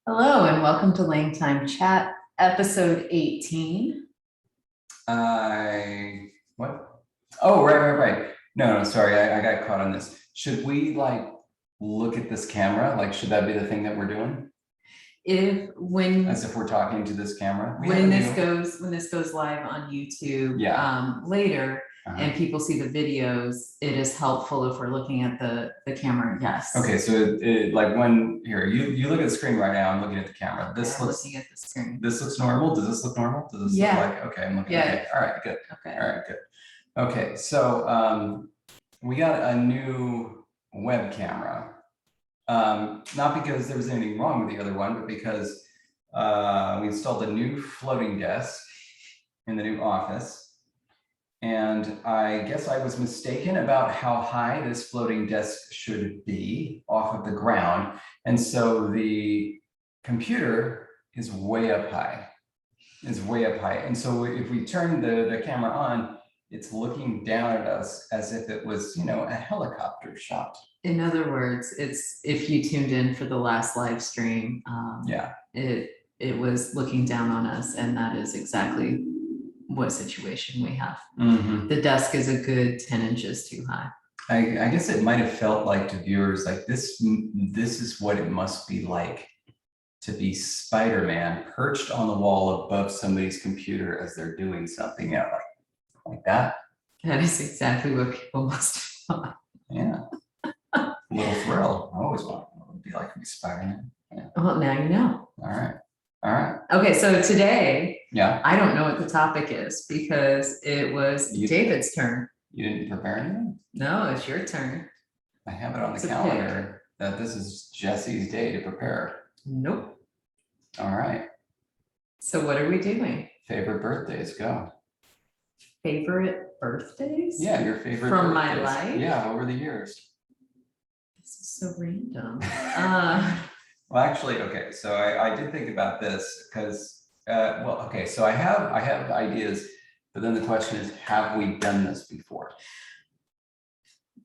Hello and welcome to LangTime Chat, episode 18. What? Oh, right. No, sorry, I got caught on this. Should we look at this camera? Should that be the thing that we're doing? As if we're talking to this camera? When this goes live on YouTube later, and people see the videos, it is helpful if we're looking at the camera. Yes. Okay, so when you look at the screen right now, I'm looking at the camera. Looking at the screen. This looks normal. Does this look normal? Does this look like okay? I'm looking. Okay. All right. Good. Okay. All right. Good. Okay. So we got a new web camera. Not because there was anything wrong with the other one, but because we installed a new floating desk in the new office. And I guess I was mistaken about how high this floating desk should be off of the ground. And so the computer is way up high. And so if we turn the camera on, it's looking down at us as if it was, a helicopter shot. In other words, it's if you tuned in for the last live stream, it was looking down on us, and that is exactly what situation we have. Mm-hmm. The desk is a good 10 inches too high. I guess it might have felt like to viewers this is what it must be like to be Spider-Man perched on the wall above somebody's computer as they're doing something like that. That is exactly what people must have thought. Yeah. A little thrill. I always want to be like to be Spider-Man. Yeah. Well, now you know. All right. Okay, so today, yeah, I don't know what the topic is because it was David's turn. You didn't prepare anything? No, it's your turn. I have it on the calendar that this is Jessie's day to prepare. Nope. All right. So what are we doing? Favorite birthdays, go. Favorite birthdays? Yeah, your favorite from birthdays. My life? Yeah, over the years. This is so random. Well, actually, okay, so I did think about this because, so I have ideas, but then the question is, have we done this before?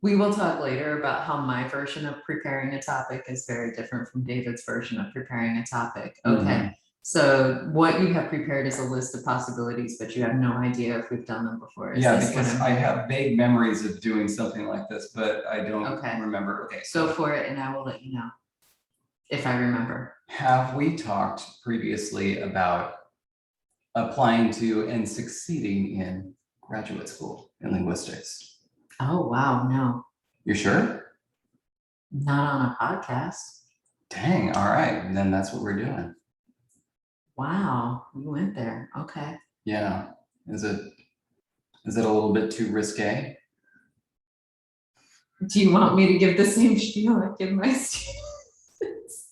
We will talk later about how my version of preparing a topic is very different from David's version of preparing a topic. Okay, mm-hmm. So what you have prepared is a list of possibilities, but you have no idea if we've done them before. Yeah, because I have vague memories of doing something like this, but I don't remember. Okay, so go for it and I will let you know if I remember. Have we talked previously about applying to and succeeding in graduate school in linguistics? Oh, wow, no. You're sure? Not on a podcast. Dang, all right, then that's what we're doing. Wow, we went there, okay. Yeah, is it a little bit too risque? Do you want me to give the same spiel I give my students?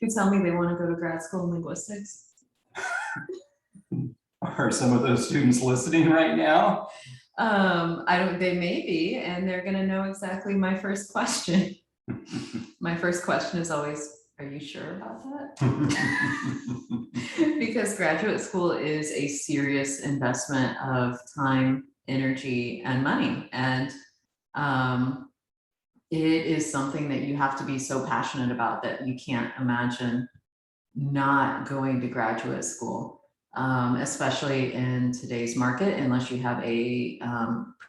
Who tell me they want to go to grad school in linguistics? Are some of those students listening right now? They may be, and they're gonna know exactly my first question. My first question is always, are you sure about that? Because graduate school is a serious investment of time, energy, and money. And it is something that you have to be so passionate about that you can't imagine not going to graduate school, especially in today's market, unless you have a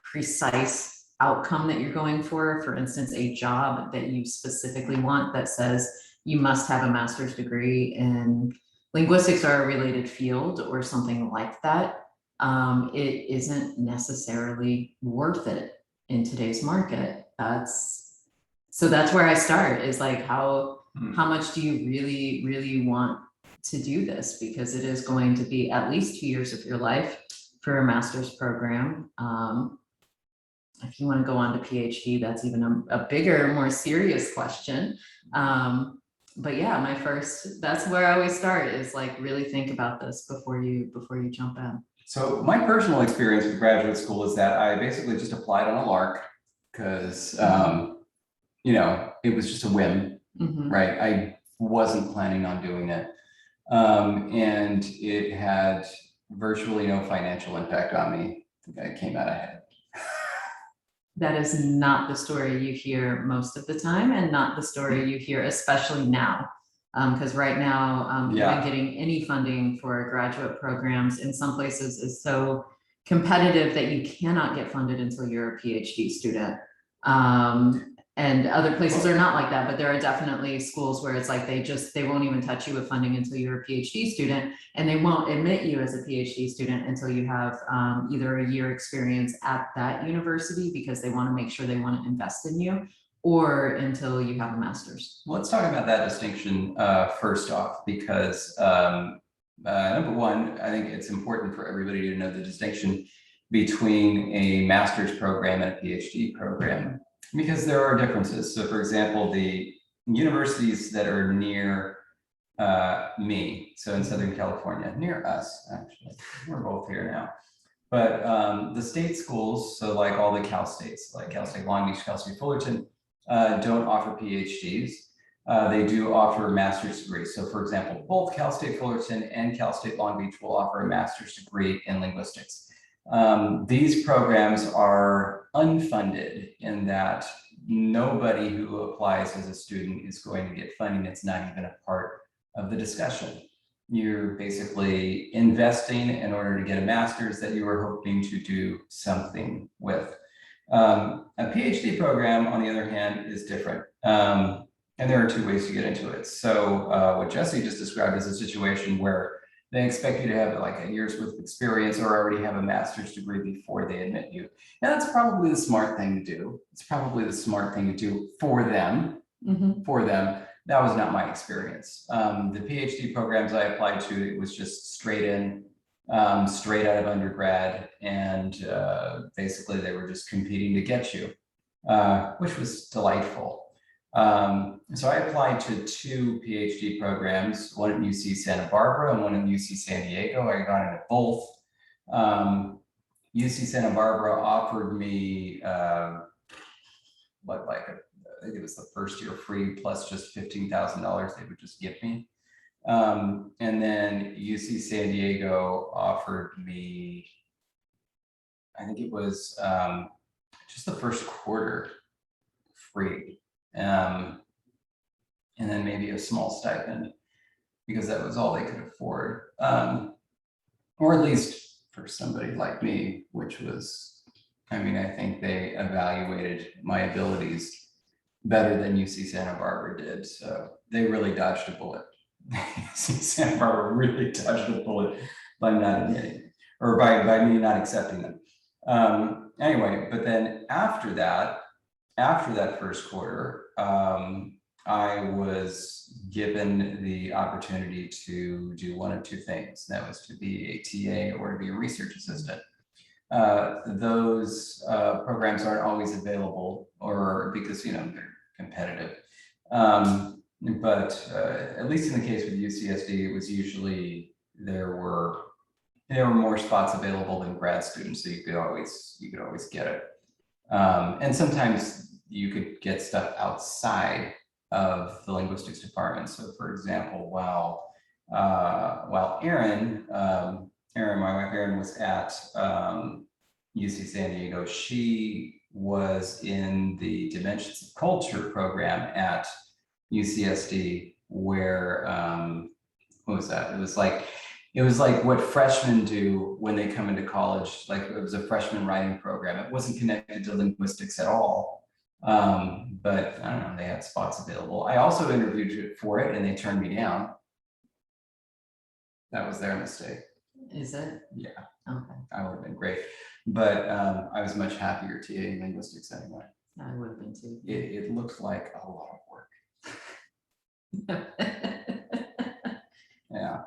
precise outcome that you're going for. For instance, a job that you specifically want that says you must have a master's degree in linguistics or a related field or something like that. It isn't necessarily worth it in today's market. So that's where I start, is like, how much do you really want to do this? Because it is going to be at least 2 years of your life for a master's program. If you want to go on to PhD, that's even a bigger, more serious question. But yeah, that's where I always start, is like, really think about this before you jump in. So my personal experience with graduate school is that I basically just applied on a lark because, it was just a whim, right? I wasn't planning on doing it. And it had virtually no financial impact on me. I think I came out ahead. That is not the story you hear most of the time, and not the story you hear, especially now. Because right now, Yeah. even getting any funding for graduate programs in some places is so competitive that you cannot get funded until you're a PhD student. And other places are not like that, but there are definitely schools where it's like they won't even touch you with funding until you're a PhD student, and they won't admit you as a PhD student until you have either a year experience at that university, because they want to make sure they want to invest in you, or until you have a master's. Let's talk about that distinction first off, because number one, I think it's important for everybody to know the distinction between a master's program and a PhD program, because there are differences. So for example, the universities that are near me, so in Southern California, near us, actually, we're both here now. But the state schools, so like all the Cal States, like Cal State Long Beach, Cal State Fullerton, don't offer PhDs. They do offer master's degrees. So for example, both Cal State Fullerton and Cal State Long Beach will offer a master's degree in linguistics. These programs are unfunded in that nobody who applies as a student is going to get funding. It's not even a part of the discussion. You're basically investing in order to get a master's that you were hoping to do something with. A PhD program, on the other hand, is different. And there are two ways to get into it. So what Jessie just described is a situation where they expect you to have like a year's worth of experience or already have a master's degree before they admit you. Now that's probably the smart thing to do. It's probably the smart thing to do for them, for them. That was not my experience. The PhD programs I applied to, it was just straight in, straight out of undergrad. And basically they were just competing to get you, which was delightful. So I applied to two PhD programs, one at UC Santa Barbara and one at UC San Diego. I got into both. UC Santa Barbara offered me I think it was the first year free plus just $15,000 they would just give me. And then UC San Diego offered me, I think it was just the first quarter free. And then maybe a small stipend, because that was all they could afford. Or at least for somebody like me, which was, I mean, I think they evaluated my abilities better than UC Santa Barbara did. So they really dodged a bullet. UC Santa Barbara really dodged a bullet by not admitting, or by me not accepting them. Anyway, but then after that first quarter, I was given the opportunity to do one of two things. That was to be a TA or to be a research assistant. Those programs aren't always available, or because, you know, they're competitive. But at least in the case with UCSD, it was usually there were more spots available than grad students, so you could always get it. And sometimes you could get stuff outside of the linguistics department. So for example, while Erin, my wife Erin, was at UC San Diego, she was in the Dimensions of Culture program at UCSD, where what was that? It was like what freshmen do when they come into college. Like, it was a freshman writing program. It wasn't connected to linguistics at all. But I don't know, they had spots available. I also interviewed for it and they turned me down. That was their mistake. Is it? Yeah. Okay. I would have been great. But I was much happier TA in linguistics anyway. I would have been too. It looked like a lot of work. Yeah.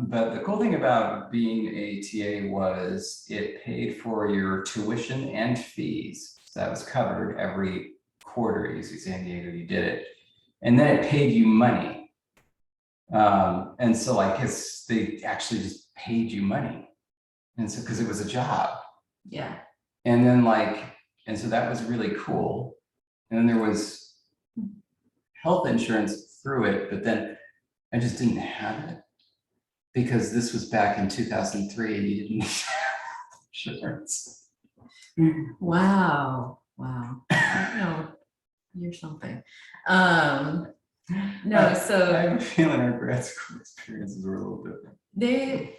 But the cool thing about being a TA was it paid for your tuition and fees. So that was covered every quarter at UC San Diego, you did it. And then it paid you money. And so like, they actually just paid you money. And so, because it was a job. Yeah. And then and so that was really cool. And then there was health insurance through it, but then I just didn't have it because this was back in 2003 and you didn't have insurance. Wow. Wow. I know, you're something. No, I so have a feeling our grad school experiences were a little different.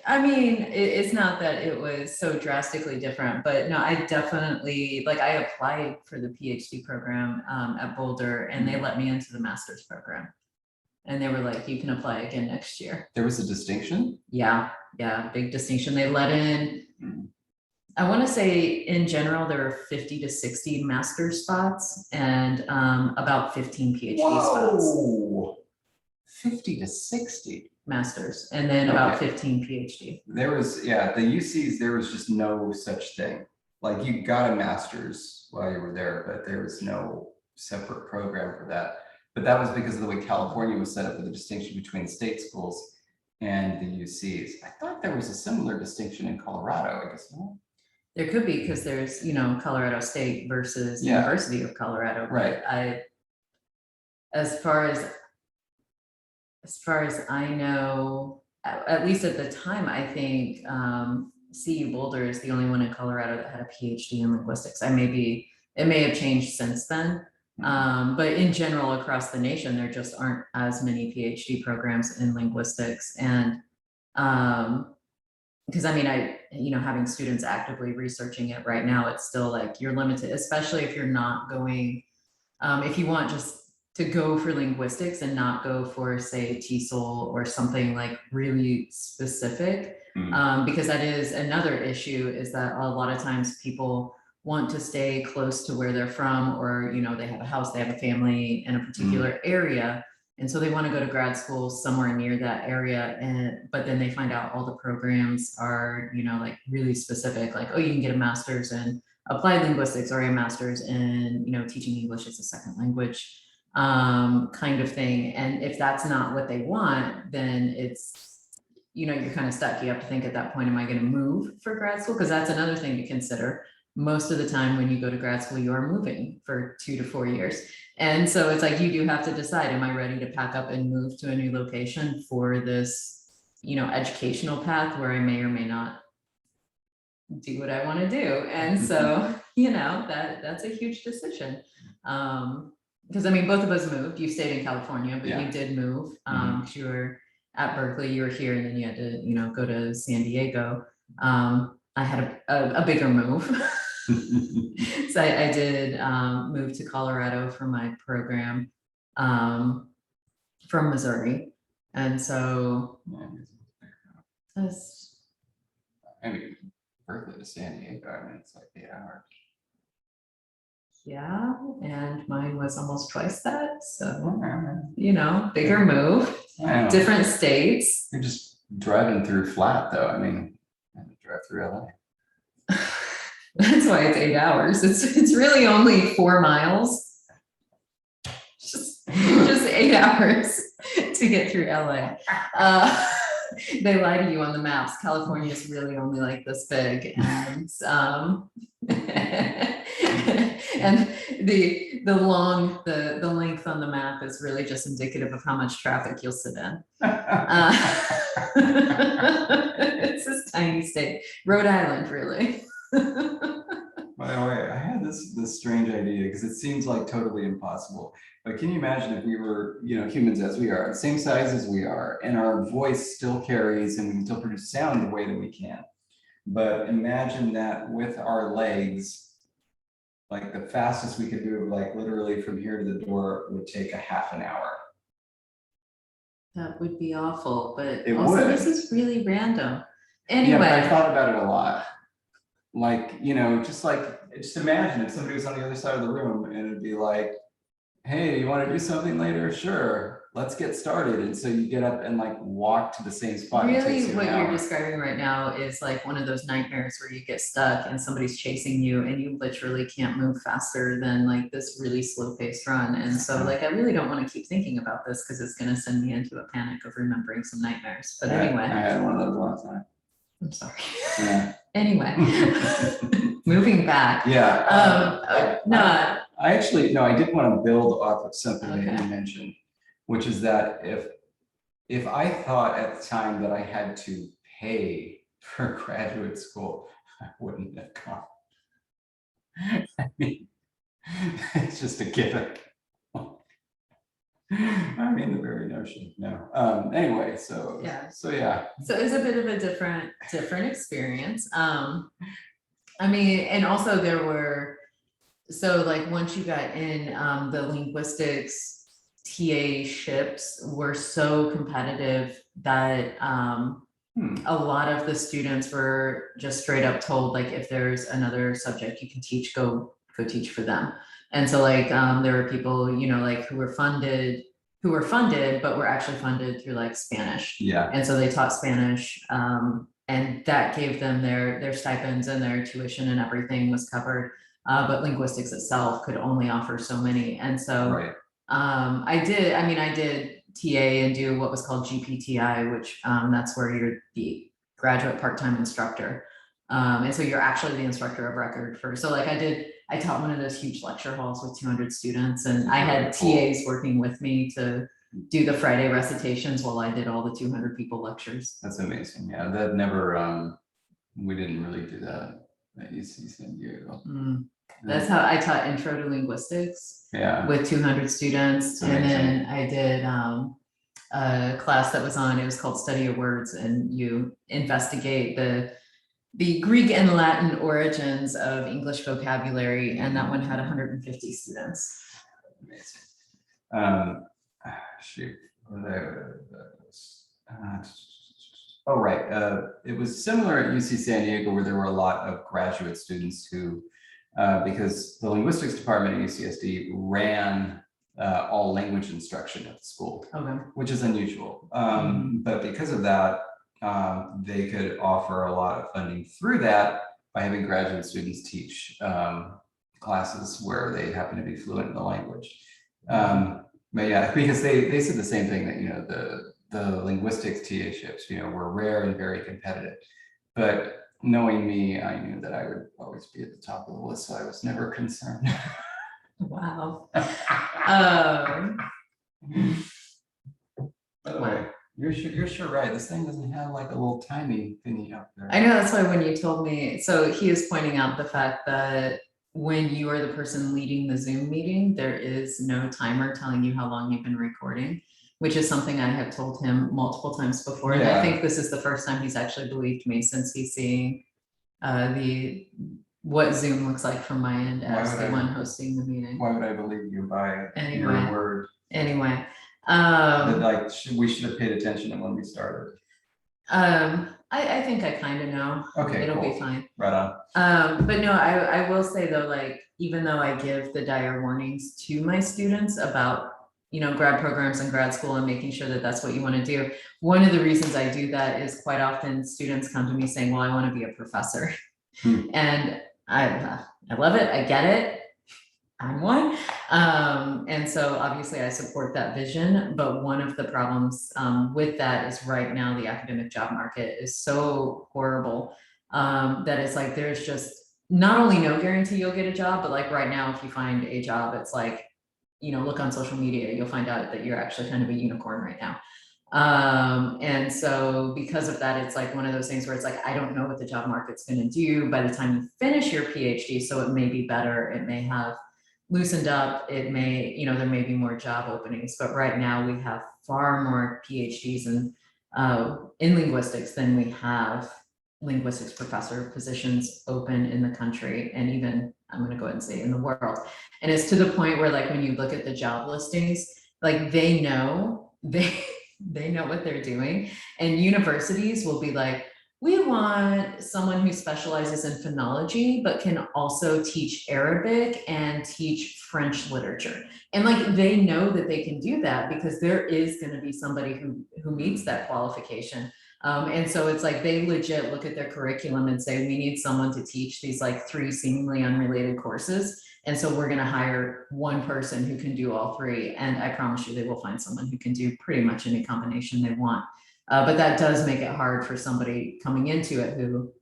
I mean, it's not that it was so drastically different, but no, I definitely, like, I applied for the PhD program at Boulder, and they let me into the master's program. And they were like, you can apply again next year. There was a distinction? Yeah, big distinction. They let in, I want to say in general, there were 50 to 60 master's spots and about 15 PhD spots. Whoa, 50 to 60. Masters, and then about 15 PhD. There was, yeah, the UCs, there was just no such thing. Like you got a master's while you were there, but there was no separate program for that. But that was because of the way California was set up with the distinction between state schools and the UCs. I thought there was a similar distinction in Colorado, I guess. No? There could be, because there's, Colorado State versus University of Colorado. Right. As far as I know, at least at the time, I think CU Boulder is the only one in Colorado that had a PhD in linguistics. It may have changed since then. But in general, across the nation, there just aren't as many PhD programs in linguistics. And because I mean, having students actively researching it right now, it's still like you're limited, especially if you're not going, if you want just to go for linguistics and not go for, say, TESOL or something like really specific, because that is another issue, is that a lot of times people want to stay close to where they're from, or they have a house, they have a family in a particular area, and so they want to go to grad school somewhere near that area, but then they find out all the programs are like really specific, like, oh, you can get a master's in applied linguistics or a master's in teaching English as a second language, kind of thing. And if that's not what they want, then it's you're kind of stuck. You have to think at that point, am I going to move for grad school? Because that's another thing to consider. Most of the time when you go to grad school, you are moving for 2 to 4 years. And so it's like, you do have to decide, am I ready to pack up and move to a new location for this, educational path where I may or may not do what I want to do. And so, that's a huge decision. Because I mean, both of us moved. You stayed in California, but you did move. Because you were at Berkeley, you were here, and then you had to, go to San Diego. I had a bigger move. So I did move to Colorado for my program from Missouri. And so that's, I mean, Berkeley to San Diego, I mean, it's like 8 hours. Yeah, and mine was almost twice that. So, bigger move, different states. You're just driving through flat though. I mean, I had to drive through LA. That's why it's 8 hours. It's really only 4 miles. Just 8 hours to get through LA. They lie to you on the maps. California is really only like this big, and and the length on the map is really just indicative of how much traffic you'll sit in. It's this tiny state, Rhode Island, really. By the way, I had this strange idea, because it seems like totally impossible. But can you imagine if we were, humans as we are, the same size as we are, and our voice still carries and we can still produce sound the way that we can. But imagine that with our legs, like the fastest we could do, like literally from here to the door, would take a half an hour. That would be awful, but It also would. This is really random. Anyway. Yeah, but I thought about it a lot. Like, just imagine if somebody was on the other side of the room and it'd be like, hey, you want to do something later? Sure, let's get started. And so you get up and like walk to the same spot. Really, what you're describing right now is like one of those nightmares where you get stuck and somebody's chasing you and you literally can't move faster than like this really slow paced run. And so like, I really don't want to keep thinking about this, because it's going to send me into a panic of remembering some nightmares. But anyway. I had one of those last night. I'm sorry. Yeah. Anyway, moving back. Yeah. No. I did want to build off of something that you mentioned, which is that if I thought at the time that I had to pay for graduate school, I wouldn't have gone. I mean, it's just a given. I mean, the very notion, no. Anyway, so Yeah. So yeah. So it's a bit of a different experience. I mean, and also there were, so like once you got in, the linguistics TA ships were so competitive that a lot of the students were just straight up told, like, if there's another subject you can teach, go teach for them. And so like there were people, you know, like who were funded, but were actually funded through like Spanish. Yeah. And so they taught Spanish, and that gave them their stipends, and their tuition and everything was covered. But linguistics itself could only offer so many. And so Right. I did TA and do what was called GPTI, which that's where you're the graduate part-time instructor. And so you're actually the instructor of record for, so like I taught one of those huge lecture halls with 200 students, and I had TAs working with me to do the Friday recitations while I did all the 200 people lectures. That's amazing. Yeah, that never, we didn't really do that at UC San Diego. That's how I taught intro to linguistics. Yeah. With 200 students. And then I did a class that was on, it was called Study of Words, and you investigate the Greek and Latin origins of English vocabulary, and that one had 150 students. Amazing. Shoot. Oh, right. It was similar at UC San Diego, where there were a lot of graduate students who, because the linguistics department at UCSD ran all language instruction at the school, which is unusual. But because of that, they could offer a lot of funding through that by having graduate students teach classes where they happen to be fluent in the language. But yeah, because they said the same thing, that, you know, the linguistics TA ships, you know, were rare and very competitive. But knowing me, I knew that I would always be at the top of the list, so I was never concerned. Wow. By the way, you're sure right. This thing doesn't have like a little tiny thingy up there. I know, that's why when you told me, so he is pointing out the fact that when you are the person leading the Zoom meeting, there is no timer telling you how long you've been recording, which is something I have told him multiple times before. And I think this is the first time he's actually believed me since he's seeing what Zoom looks like from my end as the one hosting the meeting. Why would I believe you by your word? Anyway. Like, we should have paid attention when we started. I think I kind of know. Okay, it'll cool. be fine. Right on. But no, I will say though, like, even though I give the dire warnings to my students about, you know, grad programs and grad school and making sure that that's what you want to do, one of the reasons I do that is quite often students come to me saying, well, I want to be a professor. And I love it. I get it. I'm one. And so obviously I support that vision, but one of the problems with that is right now the academic job market is so horrible that it's like there's just not only no guarantee you'll get a job, but like right now if you find a job, it's like, you know, look on social media, you'll find out that you're actually kind of a unicorn right now. And so because of that, it's like one of those things where it's like, I don't know what the job market's going to do by the time you finish your PhD. So it may be better. It may have loosened up. It may, you know, there may be more job openings, but right now we have far more PhDs in linguistics than we have linguistics professor positions open in the country. And even, I'm going to go ahead and say in the world. And it's to the point where like, when you look at the job listings, like they know what they're doing, and universities will be like, we want someone who specializes in phonology, but can also teach Arabic and teach French literature. And like, they know that they can do that because there is going to be somebody who meets that qualification. And so it's like, they legit look at their curriculum and say, we need someone to teach these like 3 seemingly unrelated courses. And so we're going to hire one person who can do all 3. And I promise you, they will find someone who can do pretty much any combination they want. But that does make it hard for somebody coming into it who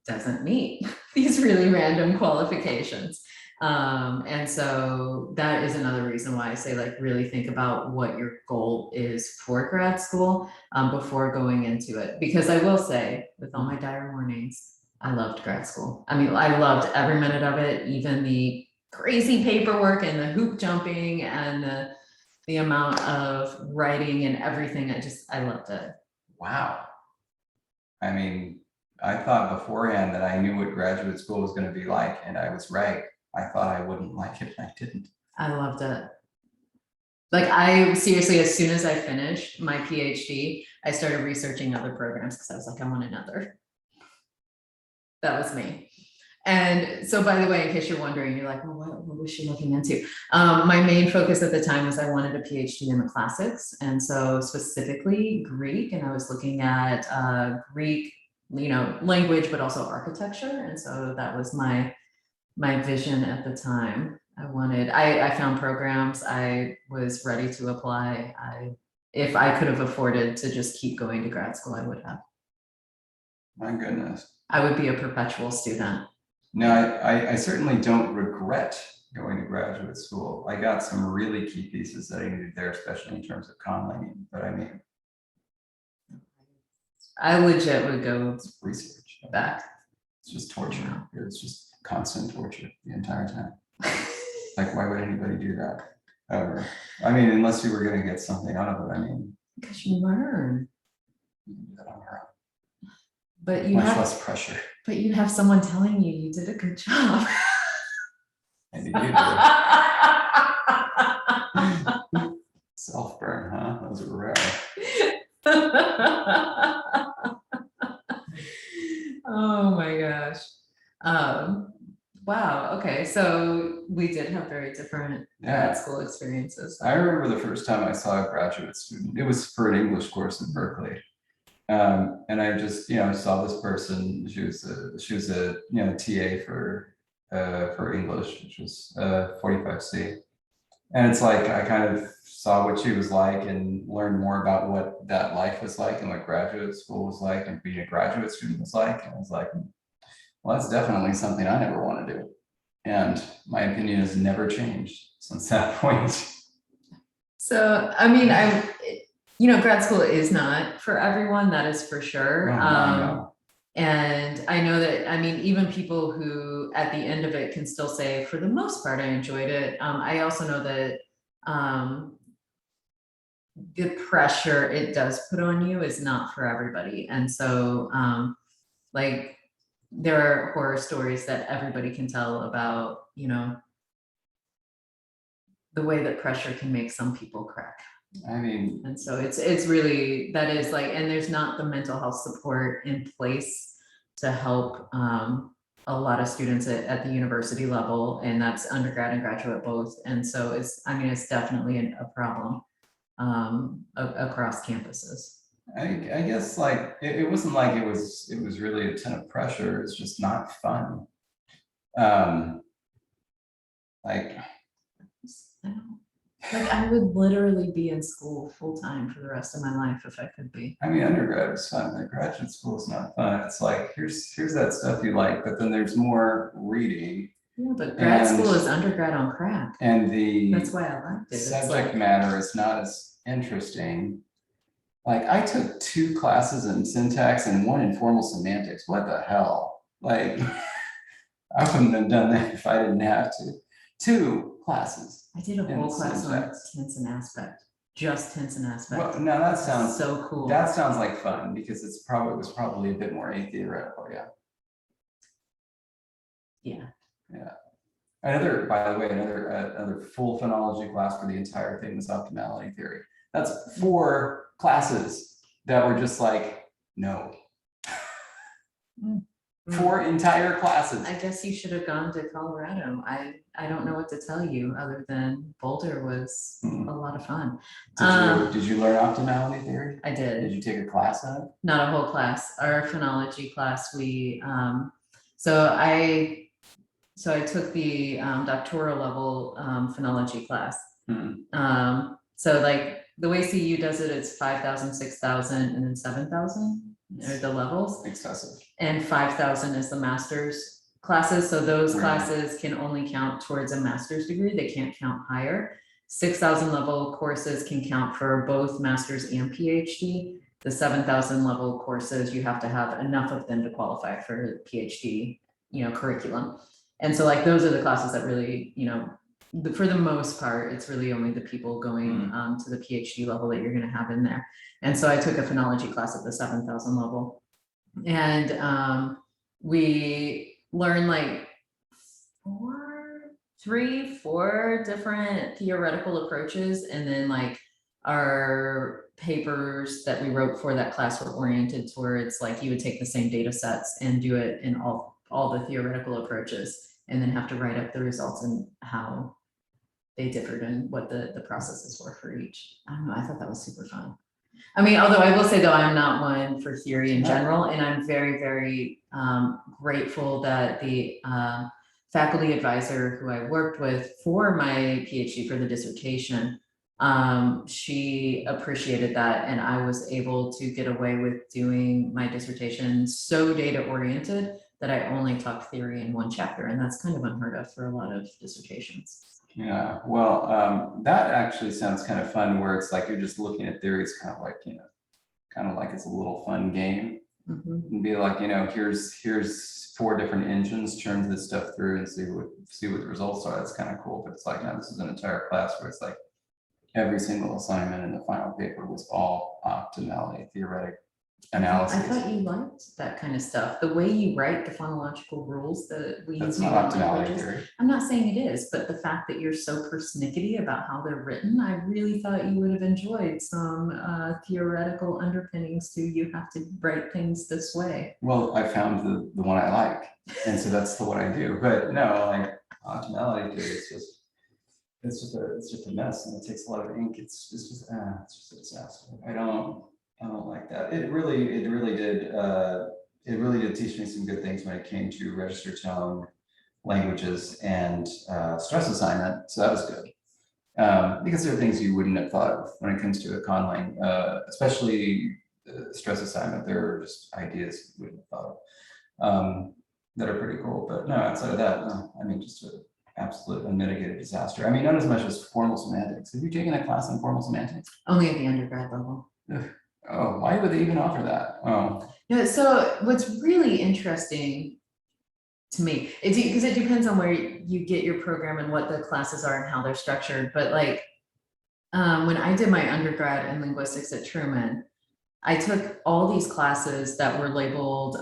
doesn't meet these really random qualifications. And so that is another reason why I say, like, really think about what your goal is for grad school before going into it. Because I will say, with all my dire warnings, I loved grad school. I mean, I loved every minute of it, even the crazy paperwork and the hoop jumping and the The amount of writing and everything, I loved it. Wow. I mean, I thought beforehand that I knew what graduate school was going to be like, and I was right. I thought I wouldn't like it, and I didn't. I loved it. Like I seriously, as soon as I finished my PhD, I started researching other programs because I was like, I want another. That was me. And so, by the way, in case you're wondering, you're like, well, what was she looking into? My main focus at the time was I wanted a PhD in the classics. And so specifically Greek, and I was looking at Greek, language, but also architecture. And so that was my vision at the time. I found programs, I was ready to apply. If I could have afforded to just keep going to grad school, I would have. My goodness. I would be a perpetual student. No, I certainly don't regret going to graduate school. I got some really key pieces that I needed there, especially in terms of conlanging. But I mean, I legit would go research back. It's just torture. It's just constant torture the entire time. Like, why would anybody do that ever? I mean, unless you were going to get something out of it. I mean, because you learn. You can do that on your own. But you much have less pressure. But you have someone telling you did a good job. And you do. Self-burn, huh? Those are rare. Oh my gosh. Wow. Okay. So we did have very different grad school experiences. I remember the first time I saw a graduate student. It was for an English course in Berkeley. And I just, saw this person. She was a TA for English, which was 45C. And it's like I kind of saw what she was like and learned more about what that life was like and what graduate school was like and being a graduate student was like. And I was like, well, that's definitely something I never want to do. And my opinion has never changed since that point. So, I mean, grad school is not for everyone, that is for sure. And I know that, even people who at the end of it can still say, for the most part, I enjoyed it. I also know that the pressure it does put on you is not for everybody. And so there are horror stories that everybody can tell about, the way that pressure can make some people crack. And so it's really, that is and there's not the mental health support in place to help a lot of students at the university level, and that's undergrad and graduate both. And so it's definitely a problem across campuses. I guess it wasn't like it was really a ton of pressure. It's just not fun. I would literally be in school full time for the rest of my life if I could be. Undergrad is fun, but graduate school is not fun. It's like, here's that stuff you like, but then there's more reading. Yeah, but grad school is undergrad on crack. And that's why I liked it. Subject matter is not as interesting. I took 2 classes in syntax and 1 in formal semantics. What the hell? I wouldn't have done that if I didn't have to. 2 classes. I did a whole class on tense and aspect, just tense and aspect. Well, now that sounds so cool. That sounds like fun because it was probably a bit more theoretical, yeah. Yeah. Yeah. By the way, another full phonology class for the entire thing was optimality theory. That's 4 classes that were just no. 4 entire classes. I guess you should have gone to Colorado. I don't know what to tell you other than Boulder was a lot of fun. Did you learn optimality theory? I did. Did you take a class on it? Not a whole class. Our phonology class, so I took the doctoral level phonology class. So the way CU does it, it's 5,000, 6,000, and then 7,000 are the levels. Excessive. And 5,000 is the master's classes. So those classes can only count towards a master's degree. They can't count higher. 6,000 level courses can count for both master's and PhD. The 7,000 level courses, you have to have enough of them to qualify for PhD, curriculum. And so those are the classes that really, for the most part, it's really only the people going to the PhD level that you're going to have in there. And so I took a phonology class at the 7,000 level, and we learned like 4 different theoretical approaches, and then like our papers that we wrote for that class were oriented towards like you would take the same data sets and do it in all the theoretical approaches, and then have to write up the results and how they differed and what the processes were for each. I don't know, I thought that was super fun. I mean, although I will say though, I'm not one for theory in general, and I'm very, very grateful that the faculty advisor who I worked with for my PhD for the dissertation, she appreciated that, and I was able to get away with doing my dissertation so data oriented that I only taught theory in one chapter, and that's kind of unheard of for a lot of dissertations. Yeah, well, that actually sounds kind of fun, where it's like you're just looking at theories, kind of like, kind of like it's a little fun game. And be like, here's 4 different engines, churn this stuff through and see what the results are. That's kind of cool. But it's like, now this is an entire class where it's like every single assignment in the final paper was all optimality theoretic analysis. I thought you liked that kind of stuff. The way you write the phonological rules that we use. That's not optimality theory. I'm not saying it is, but the fact that you're so persnickety about how they're written, I really thought you would have enjoyed some theoretical underpinnings to you have to write things this way. Well, I found the one I like, and so that's the one I do. But no, like optimality theory, it's just a mess, and it takes a lot of ink. It's just a disaster. I don't like that. It really did teach me some good things when it came to register tone, languages, and stress assignment. So that was good, because there are things you wouldn't have thought of when it comes to a conlang, especially stress assignment. There are just ideas you wouldn't have thought of that are pretty cool. But no, outside of that, no. I mean, just an absolute unmitigated disaster. I mean, not as much as formal semantics. Have you taken a class on formal semantics? Only at the undergrad level. Oh, why would they even offer that? Oh. No, so what's really interesting to me, it's because it depends on where you get your program and what the classes are and how they're structured. But like when I did my undergrad in linguistics at Truman, I took all these classes that were labeled,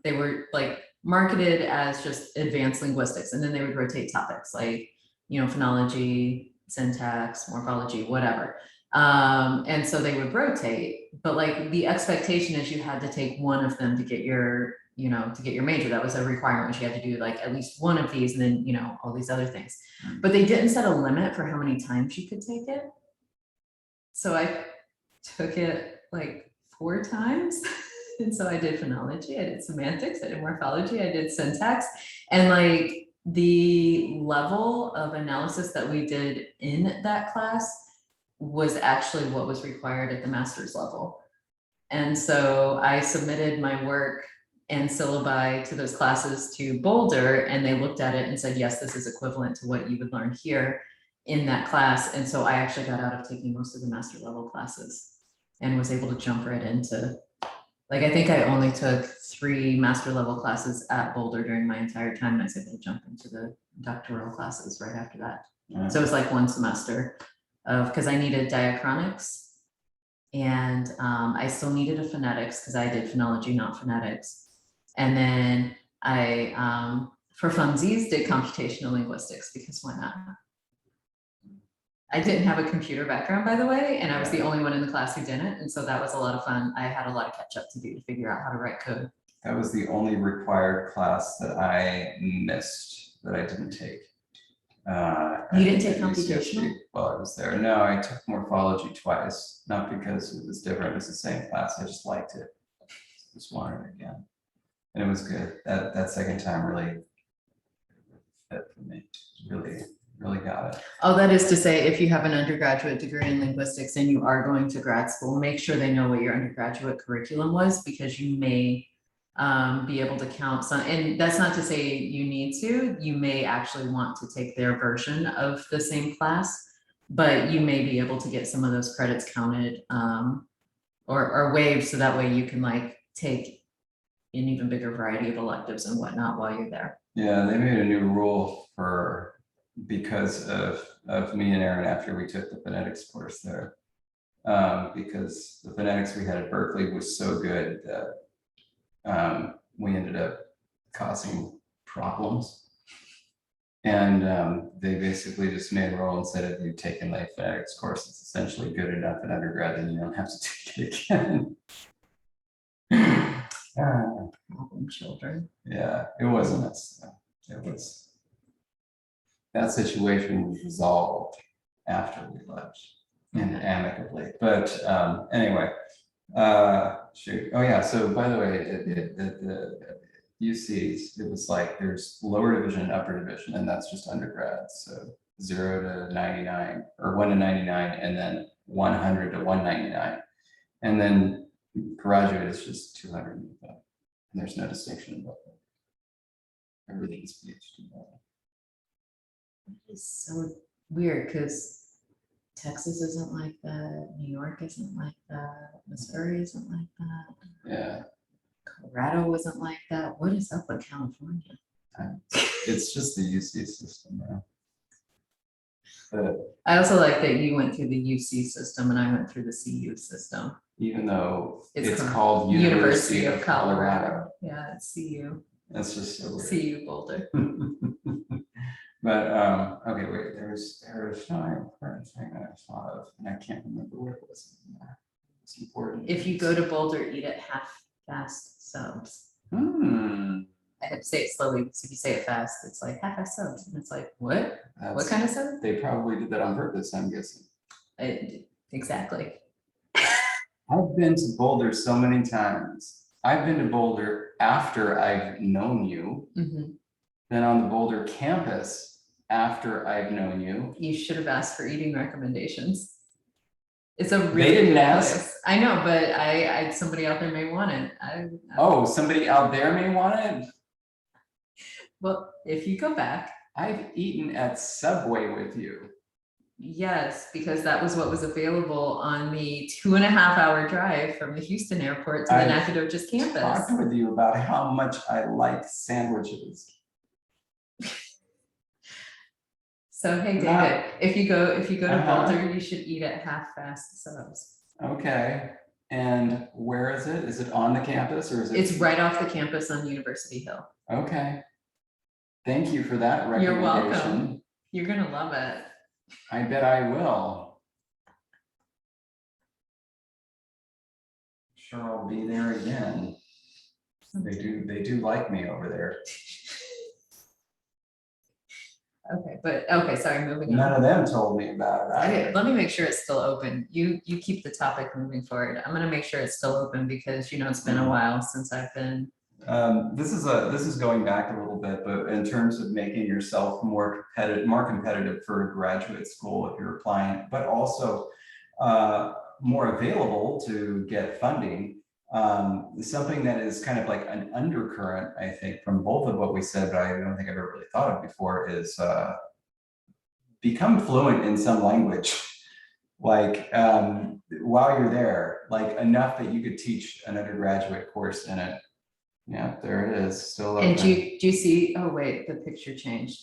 they were like marketed as just advanced linguistics, and then they would rotate topics like, phonology, syntax, morphology, whatever. And so they would rotate, but like the expectation is you had to take one of them to get your, to get your major. That was a requirement. You had to do like at least one of these, and then, all these other things. But they didn't set a limit for how many times you could take it. So I took it like 4 times. And so I did phonology, I did semantics, I did morphology, I did syntax, and like the level of analysis that we did in that class was actually what was required at the master's level. And so I submitted my work and syllabi to those classes to Boulder, and they looked at it and said, yes, this is equivalent to what you would learn here in that class. And so I actually got out of taking most of the master level classes and was able to jump right into, like, I think I only took 3 master level classes at Boulder during my entire time. And I was able to jump into the doctoral classes right after that. So it was like 1 semester of, because I needed diachronics, and I still needed a phonetics because I did phonology, not phonetics. And then I, for funsies, did computational linguistics, because why not? I didn't have a computer background, by the way, and I was the only one in the class who didn't. And so that was a lot of fun. I had a lot of catch up to do to figure out how to write code. That was the only required class that I missed, that I didn't take. You didn't take computational? While I was there. No, I took morphology twice, not because it was different, it was the same class. I just liked it. Just wanted it again. And it was good. That second time really fit for me. Really got it. Oh, that is to say, if you have an undergraduate degree in linguistics and you are going to grad school, make sure they know what your undergraduate curriculum was, because you may be able to count some, and that's not to say you need to, you may actually want to take their version of the same class, but you may be able to get some of those credits counted or waived, so that way you can like take an even bigger variety of electives and whatnot while you're there. Yeah, they made a new rule for because of me and Aaron after we took the phonetics course there. Because the phonetics we had at Berkeley was so good that we ended up causing problems. And they basically just made a rule and said, if you've taken the phonetics course, it's essentially good enough in undergrad, then you don't have to take it again. Problem children. Yeah, it wasn't us. It was, that situation was resolved after we left and amicably. But anyway, shoot. Oh yeah, so by the way, the UCs, it was like there's lower division and upper division, and that's just undergrad. So 0 to 99 or 1 to 99, and then 100 to 199. And then graduate is just 200. And there's no distinction about that. Everything's PhD level. It's so weird because Texas isn't like that. New York isn't like that. Missouri isn't like that. Yeah. Colorado wasn't like that. What is up with California? It's just the UC system, man. But I also like that you went through the UC system and I went through the CU system. even though It's it's called called University of Colorado. Yeah, it's CU. That's just so weird. CU Boulder. But okay, wait, there was another important thing that I thought of, and I can't remember where it was. It's important. If you go to Boulder, eat at half fast subs. I have to say it slowly because if you say it fast, it's like half fast subs. And it's like, what? What kind of sub? They probably did that on purpose, I'm guessing. Exactly. I've been to Boulder so many times. I've been to Boulder after I've known you, then on the Boulder campus after I've known you. You should have asked for eating recommendations. It's a really They didn't good ask. place. I know, but I somebody out there may want it. Oh, somebody out there may want it. Well, if you go back. I've eaten at Subway with you. Yes, because that was what was available on the 2.5-hour drive from the Houston airport to the Nacogdoches campus. Talked with you about how much I like sandwiches. So hey, David, if you go to Boulder, you should eat at half fast subs. Okay, and where is it? Is it on the campus or is it? It's right off the campus on University Hill. Okay. Thank you for that recommendation. You're welcome. You're gonna love it. I bet I will. Sure, I'll be there again. They do like me over there. Okay, sorry, moving on. None of them told me about it. Okay, let me make sure it's still open. You keep the topic moving forward. I'm gonna make sure it's still open because it's been a while since I've been. This is going back a little bit, but in terms of making yourself more competitive for graduate school if you're applying, but also more available to get funding. Something that is kind of like an undercurrent, I think, from both of what we said, but I don't think I've ever really thought of before, is become fluent in some language. Like while you're there, like enough that you could teach an undergraduate course in it. Yeah, there it is, still open. And do you see, oh wait, the picture changed.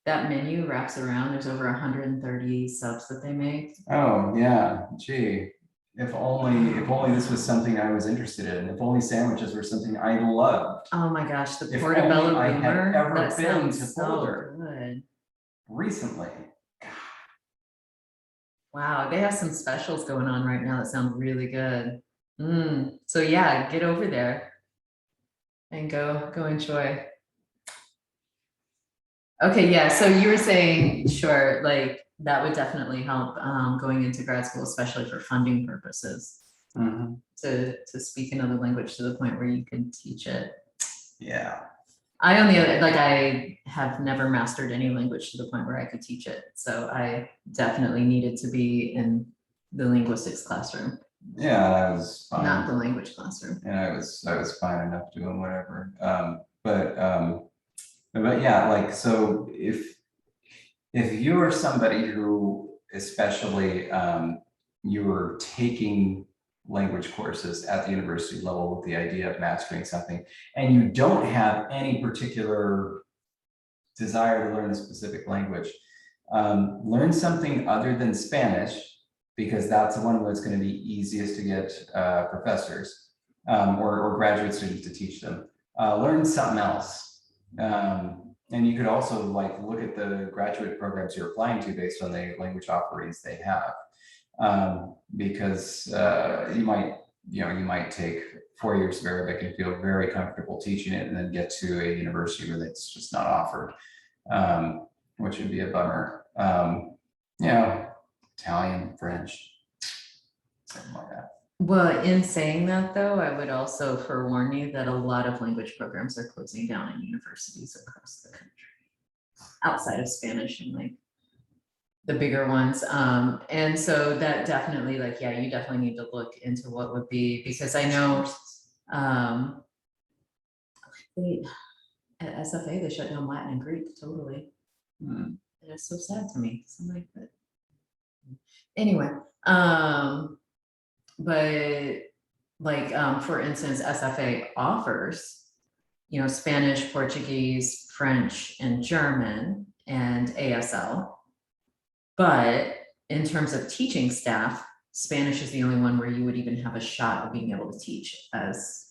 That menu wraps around, there's over 130 subs that they make. Oh yeah, gee. If only this was something I was interested in. If only sandwiches were something I loved. Oh my gosh, the If portobello only I had boomer, ever that been sounds to Boulder. so good. Recently. Wow, they have some specials going on right now that sound really good. So yeah, get over there and go enjoy. Okay, yeah, so you were saying, sure, like that would definitely help going into grad school, especially for funding purposes, to speak another language to the point where you can teach it. Yeah. I have never mastered any language to the point where I could teach it. So I definitely needed to be in the linguistics classroom. Yeah, I was fine. Not the language classroom. And I was fine enough doing whatever. But yeah, like, so if you're somebody who, especially you're taking language courses at the university level with the idea of mastering something, and you don't have any particular desire to learn a specific language, Learn something other than Spanish, because that's the one that's going to be easiest to get professors or graduate students to teach them. Learn something else. And you could also like look at the graduate programs you're applying to based on the language offerings they have. Because you might take 4 years of Arabic and feel very comfortable teaching it, and then get to a university where it's just not offered, which would be a bummer. Italian, French, something like that. Well, in saying that though, I would also forewarn you that a lot of language programs are closing down in universities across the country, outside of Spanish and like the bigger ones. And so that definitely you definitely need to look into what would be, because I know at SFA, they shut down Latin and Greek totally. And it's so sad to me. So I'm like, but anyway, but like for instance, SFA offers, Spanish, Portuguese, French, and German, and ASL. But in terms of teaching staff, Spanish is the only one where you would even have a shot of being able to teach as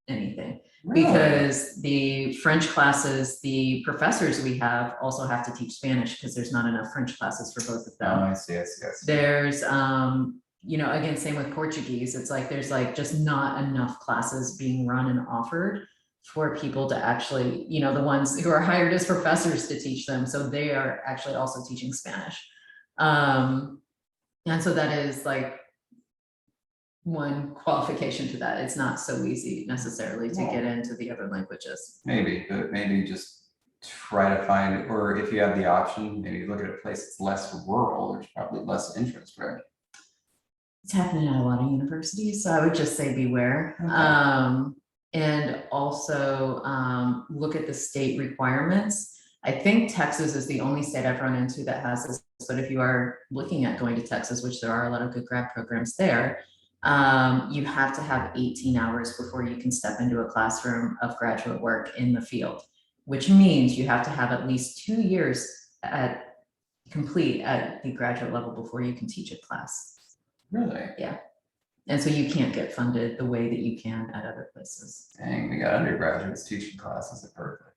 anything. Really? Because the French classes, the professors we have also have to teach Spanish because there's not enough French classes for both of them. Oh, I see. There's, again, same with Portuguese. It's like there's like just not enough classes being run and offered for people to actually, the ones who are hired as professors to teach them. So they are actually also teaching Spanish. And so that is like one qualification to that. It's not so easy necessarily to get into the other languages. But maybe just try to find, or if you have the option, maybe look at a place that's less rural. There's probably less interest, right? It's happening at a lot of universities, so I would just say beware. Okay. And also look at the state requirements. I think Texas is the only state I've run into that has this, but if you are looking at going to Texas, which there are a lot of good grad programs there, you have to have 18 hours before you can step into a classroom of graduate work in the field, which means you have to have at least 2 years complete at the graduate level before you can teach a class. Really? Yeah. And so you can't get funded the way that you can at other places. Dang, we got undergraduates teaching classes at Berkeley.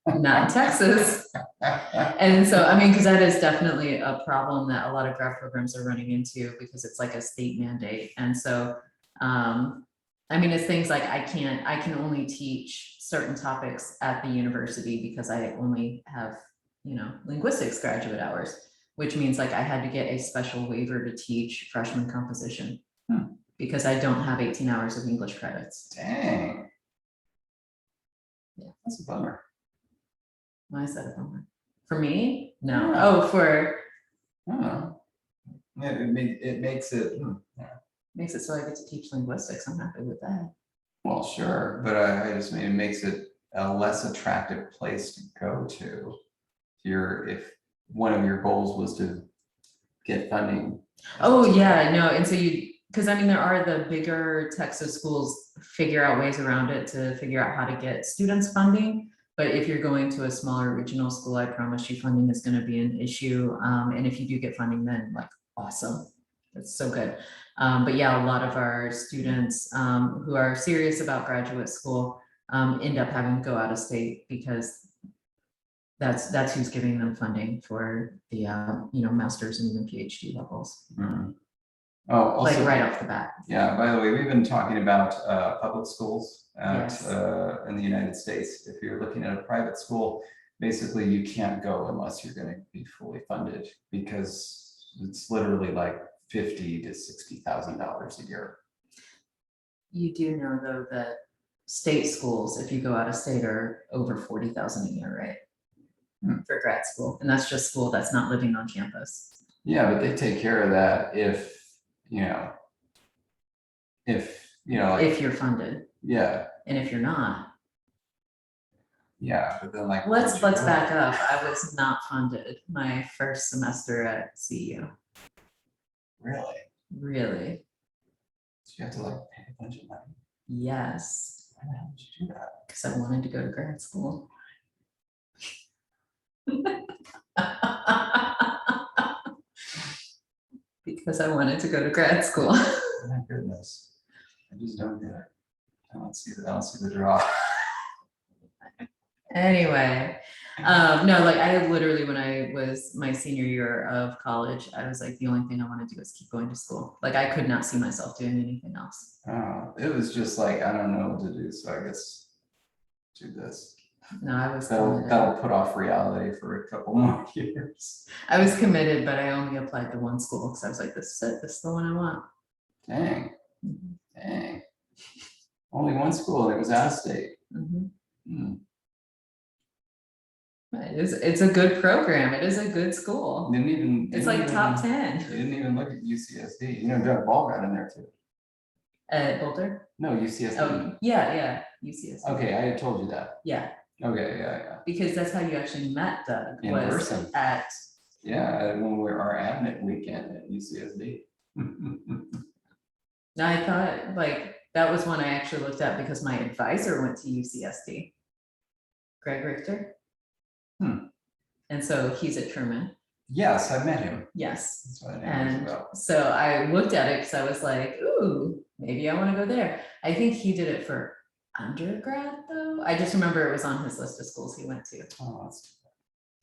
Not in Texas. And so, I mean, because that is definitely a problem that a lot of grad programs are running into, because it's like a state mandate. And so, I mean, it's things like I can only teach certain topics at the university because I only have, linguistics graduate hours, which means like I had to get a special waiver to teach freshman composition because I don't have 18 hours of English credits. Dang. Yeah. That's a bummer. Why is that a bummer? For me? No. Yeah. Oh, for. I don't know. It makes it. Makes it so I get to teach linguistics. I'm happy with that. Well, sure, but I just mean it makes it a less attractive place to go to. If one of your goals was to get funding. Oh yeah, no, and so because I mean there are the bigger Texas schools figure out ways around it to figure out how to get students funding. But if you're going to a smaller regional school, I promise you funding is going to be an issue. And if you do get funding, then like awesome. That's so good. But yeah, a lot of our students who are serious about graduate school end up having to go out of state because that's who's giving them funding for the master's and even PhD levels. Oh, also, like right off the bat. Yeah, by the way, we've been talking about public schools Yes. in the United States. If you're looking at a private school, basically you can't go unless you're going to be fully funded, because it's literally like $50,000 to $60,000 a year. You do know though that state schools, if you go out of state, are over $40,000 a year, right? For grad school, and that's just school that's not living on campus. Yeah, but they take care of that if you're funded. Yeah. And if you're not. Yeah, but then like let's back up. I was not funded my first semester at CU. Really? Really. So you have to like pay a bunch of money. Yes. Why the hell did you do that? Because I wanted to go to grad school. because I wanted to go to grad school. My goodness. I just don't get it. I don't see the draw. Anyway, no, like I literally, when I was my senior year of college, I was like, the only thing I want to do is keep going to school. Like I could not see myself doing anything else. It was just like, I don't know what to do, so I guess do this. No, I was That'll committed. put off reality for a couple more years. I was committed, but I only applied to one school because I was like, this is it. This is the one I want. Dang, Mhm. dang. Only one school, it was out of state. Mhm. Hmm. It's a good program. It is a good school. It's like top 10 You didn't even look at UCSD. You know, Doug Ball got in there too. at Boulder. No, UCSD. Oh, yeah, UCSD. Okay, I had told you that. Yeah, Okay, yeah. because that's how you actually met Doug. In was person. at Yeah, when we were our admit weekend at UCSD. Now I thought like that was one I actually looked at because my advisor went to UCSD, Greg Richter. And so he's at Truman. Yes, I met him. Yes. That's what I know And about. so I looked at it because I was like, ooh, maybe I want to go there. I think he did it for undergrad though. I just remember it was on his list of schools he went to. Oh, that's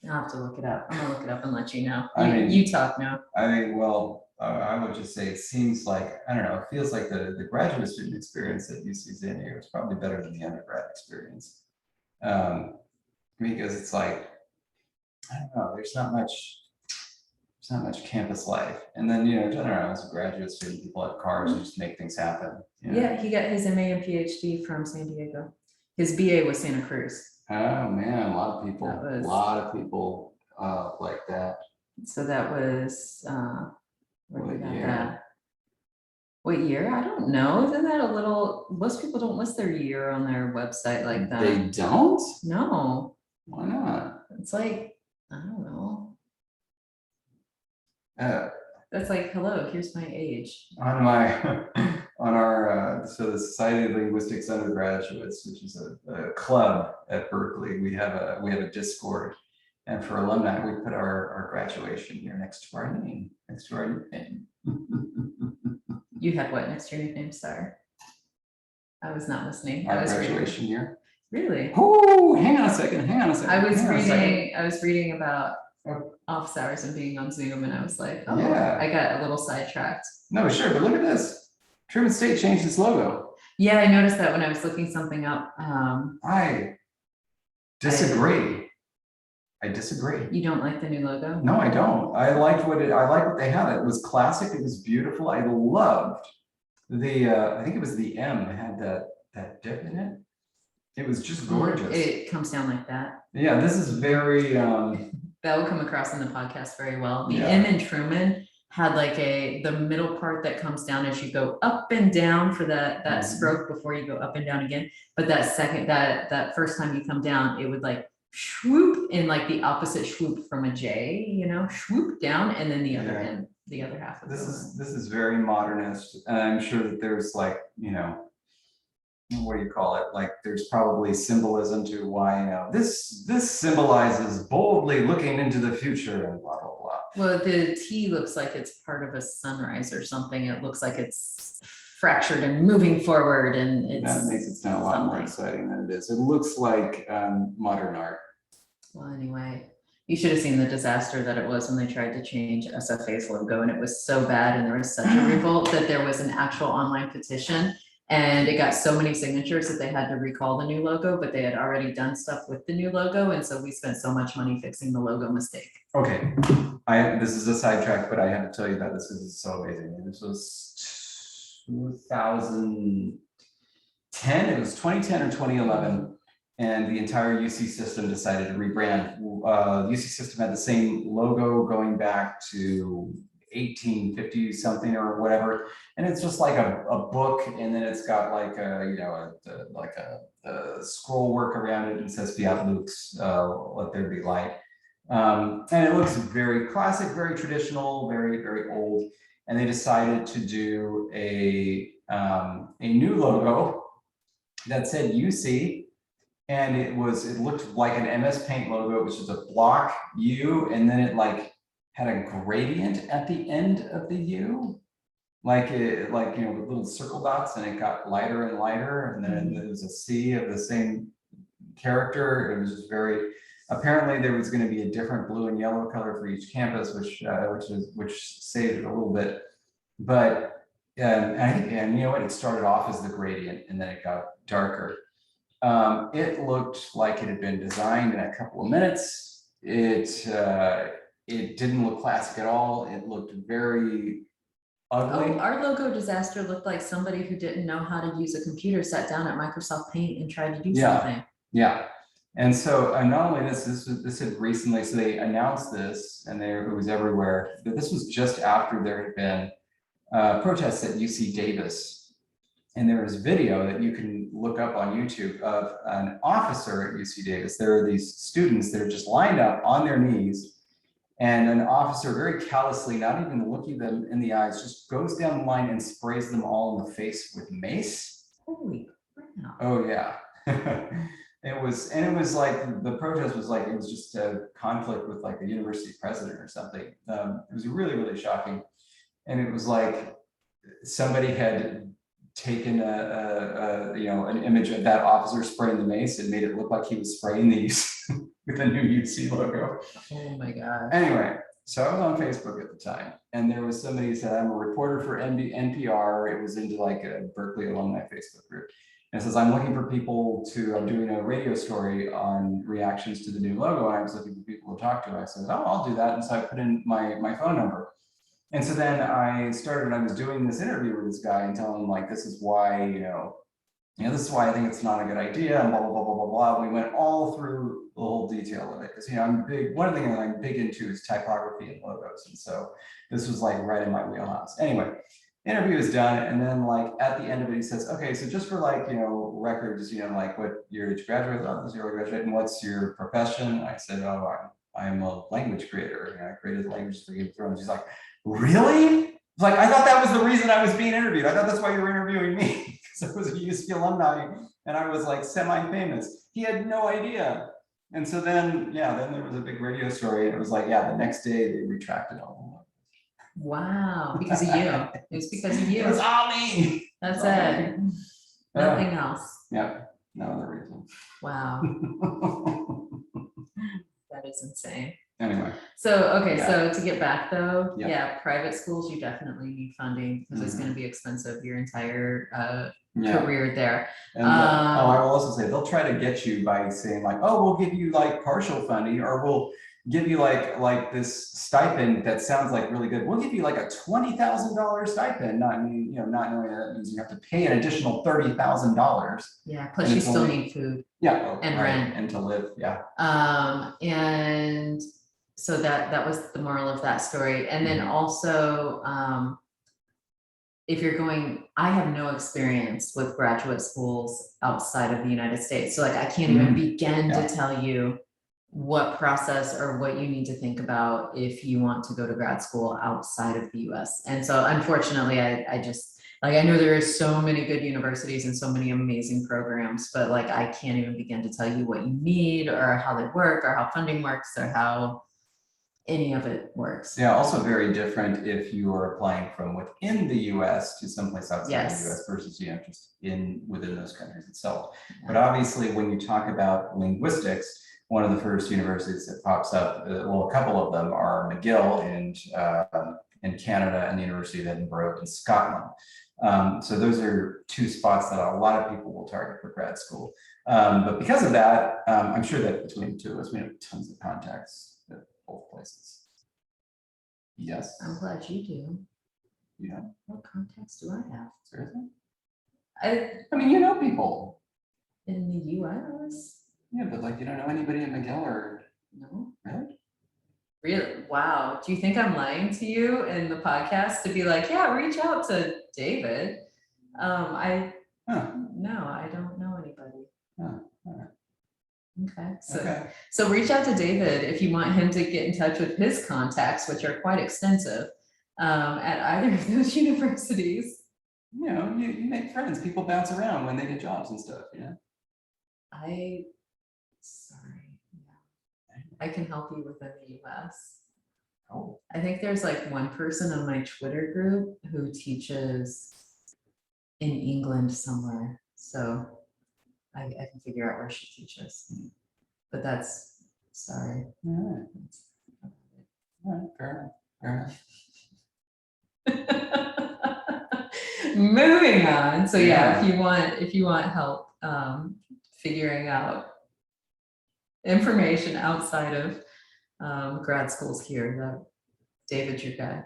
I'll have to look it up. I'm gonna look it up and let you know. I mean- You talk now. I mean, well, I would just say it seems like, I don't know, it feels like the graduate student experience at UC San Diego is probably better than the undergrad experience. Because it's like, I don't know, there's not much campus life. And then, you know, I don't know, as a graduate student, people have cars and just make things happen. You know? Yeah, he got his MA and PhD from San Diego. His BA was Santa Cruz. Oh, man, a lot of people, That was- like that. So that was, where What we got year? that. What year? I don't know. Isn't that a little, most people don't list their year on their website like that. They don't? No, Why not? it's like, I don't know. Uh, That's like, hello, here's my age. on our so the Society of Linguistics Undergraduates, which is a club at Berkeley, we have a Discord, and for alumni we put our graduation year next to our name, next to our name. You had what next to your nickname, Star? I was not listening. Our I was graduation year. reading. Really? Oh, hang on a second. I was hang on a second. reading, I was reading about Oh. office hours and being on Zoom, and I was like, oh, Yeah. I got a little sidetracked. No, sure, but look at this. Truman State changed its logo. Yeah, I noticed that when I was looking something up. I disagree. I disagree. You don't like the new logo? No, I don't. I liked what they had. It was classic. It was beautiful. I loved I think it was the M had that dip in it. It was just gorgeous. It comes down like that. Yeah, this is very That will come across in the podcast very well. The Yeah. M in Truman had like the middle part that comes down as you go up and down for that Mhm. stroke before you go up and down again. But that first time you come down, it would like swoop in like the opposite swoop from a J, you know, swoop down, and then the other Yeah. end, the other half of this the is very modernist, and I'm sure that there's like, you know, what do you call it? Like there's probably symbolism to why, you know, this symbolizes boldly looking into the future and blah blah blah. Well, the T looks like it's part of a sunrise or something. It looks like it's fractured and moving forward, and That makes it sound a lot more something. exciting than it is. It looks like modern art. Well, anyway, you should have seen the disaster that it was when they tried to change SFA's logo, and it was so bad, and there was such a revolt that there was an actual online petition, and it got so many signatures that they had to recall the new logo, but they had already done stuff with the new logo, and so we spent so much money fixing the logo mistake. Okay, this is a sidetrack, but I have to tell you that this is so amazing. This was 2010. It was 2010 or 2011. And the entire UC system decided to rebrand. UC system had the same logo going back to 1850 something or whatever. And it's just like a book, and then it's got like a scroll work around it, and it says Fiat Lux, let there be light. And it looks very classic, very traditional, very, very old. And they decided to do a new logo that said UC. And it looked like an MS Paint logo, which is a block U, and then it like had a gradient at the end of the U, like with little circle dots, and it got lighter and lighter, and then there was a C of the same character. It was just very. Apparently, there was going to be a different blue and yellow color for each campus, which saved it a little bit. But and you know what? It started off as the gradient, and then it got darker. It looked like it had been designed in a couple of minutes. It didn't look classic at all. It looked very ugly. Oh, our logo disaster looked like somebody who didn't know how to use a computer sat down at Microsoft Paint and tried to do something. Yeah. And so not only this had recently, so they announced this, and it was everywhere, but this was just after there had been protests at UC Davis. And there was video that you can look up on YouTube of an officer at UC Davis. There are these students that are just lined up on their knees, and an officer very callously, not even looking them in the eyes, just goes down the line and sprays them all in the face with mace. Holy crap. Oh yeah. It was like, the protest was like, it was just a conflict with like the university president or something. It was really, really shocking. And it was like somebody had taken an image of that officer spraying the mace and made it look like he was spraying these with the new UC logo. Oh my God. Anyway, so I was on Facebook at the time, and there was somebody who said, I'm a reporter for NPR. It was into like a Berkeley alumni Facebook group. And it says, I'm looking for people I'm doing a radio story on reactions to the new logo. And I was looking for people to talk to. I said, oh, I'll do that. And so I put in my phone number. And so then I was doing this interview with this guy and telling him like, this is why, this is why I think it's not a good idea, and blah, blah, blah, blah, blah, blah. We went all through the whole detail of it. Because, one of the things that I'm big into is typography and logos. And so this was like right in my wheelhouse. Anyway, interview is done. And then like at the end of it, he says, okay, so just for like, records, like what year did you graduate? Oh, this year I graduated. And what's your profession? I said, oh, I'm a language creator. And I created languages for Game of Thrones. He's like, really? Like, I thought that was the reason I was being interviewed. I thought that's why you were interviewing me, because I was a UC alumni and I was like semi-famous. He had no idea. And so then there was a big radio story, and it was like, the next day they retracted all of them. Wow, because of you. It was because of you. It was all me. That's it. Nothing else. Yeah, no other reason. Wow. That is insane. Anyway. So, okay, so to get back though, Yeah. private schools, you definitely need funding because it's going to be expensive your entire career there. And I will also say, they'll try to get you by saying like, oh, we'll give you like partial funding, or we'll give you like this stipend that sounds like really good. We'll give you like a $20,000 stipend, not knowing that means you have to pay an additional $30,000. Yeah, plus you still need food. Yeah, and rent and to live. Yeah. And so that was the moral of that story. And then also, if you're going, I have no experience with graduate schools outside of the United States. So like, I can't even begin to tell you what process or what you need to think about if you want to go to grad school outside of the US. And so unfortunately, I just, like, I know there are so many good universities and so many amazing programs, but like, I can't even begin to tell you what you need or how they work or how funding works or how any of it works. Yeah, also very different if you are applying from within the US to someplace outside the US versus just within those countries itself. Yeah. But obviously, when you talk about linguistics, one of the first universities that pops up, well, a couple of them are McGill in Canada and the University of Edinburgh in Scotland. So those are two spots that a lot of people will target for grad school. But because of that, I'm sure that between the two of us, we have tons of contacts at both places. Yes. I'm glad you do. Yeah. What contacts do I have? Seriously? I mean, you know people. In the US? Yeah, but like you don't know anybody at McGill or no? Really? Really? Wow. Do you think I'm lying to you in the podcast to be like, yeah, reach out to David? No, I don't know anybody. Oh, all right. Okay. So reach out to David if you want him to get in touch with his contacts, which are quite extensive, at either of those universities. You make friends. People bounce around when they get jobs and stuff. Sorry. Yeah. I can help you within the US. Oh, I think there's like one person on my Twitter group who teaches in England somewhere. So I can figure out where she teaches. But that's, sorry. all right, fair enough. Moving on. So yeah, Yeah. if you want help figuring out information outside of grad schools here, David's your guy.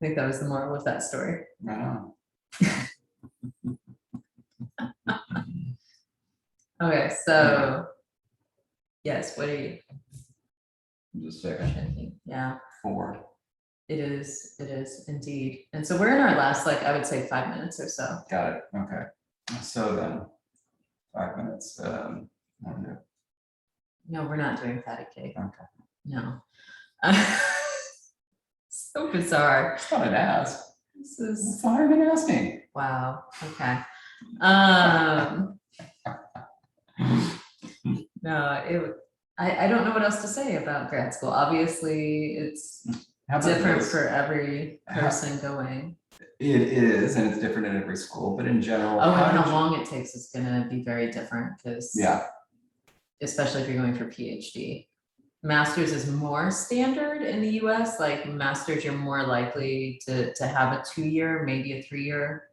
I think that was the moral of that story. Right on. Okay, so yes, what are you Just a second. thinking? Yeah, 4. it is indeed. And so we're in our last, like, I would say 5 minutes or so. Got it. Okay. So then 5 minutes. Wonder. No, we're not doing patty cake. Okay. No. So bizarre. Just thought I'd ask. This is, That's all I've been asking. wow, okay. No, I don't know what else to say about grad school. Obviously, it's How about different this? for every person going. It is, and it's different in every school, but in general. Oh, and did how you- long it takes is gonna be very different, because Yeah. especially if you're going for PhD. Master's is more standard in the US, like master's, you're more likely to have a 2-year, maybe a 3-year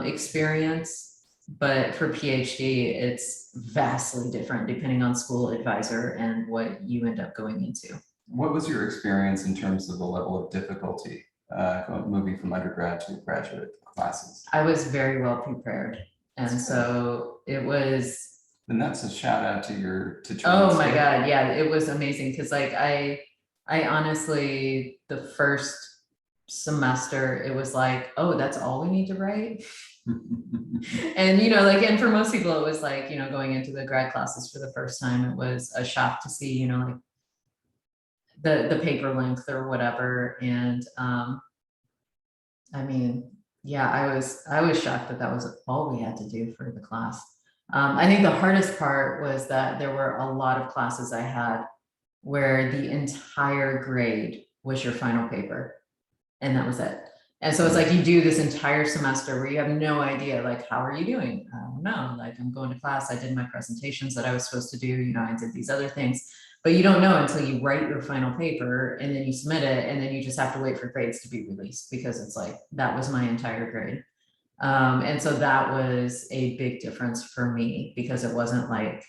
experience. But for PhD, it's vastly different depending on school advisor and what you end up going into. What was your experience in terms of the level of difficulty moving from undergrad to graduate classes? I was very well prepared. And so it was. And that's a shout out to your to Oh Truman my State. God, yeah, it was amazing. Cause like I honestly, the first semester, it was like, oh, that's all we need to write. And, like, and for most people, it was like, going into the grad classes for the first time, it was a shock to see, like the paper length or whatever. And I mean, yeah, I was shocked that was all we had to do for the class. I think the hardest part was that there were a lot of classes I had where the entire grade was your final paper, and that was it. And so it's like you do this entire semester where you have no idea, like, how are you doing? I don't know, like, I'm going to class, I did my presentations that I was supposed to do, I did these other things, but you don't know until you write your final paper and then you submit it, and then you just have to wait for grades to be released, because it's like, that was my entire grade. And so that was a big difference for me, because it wasn't like,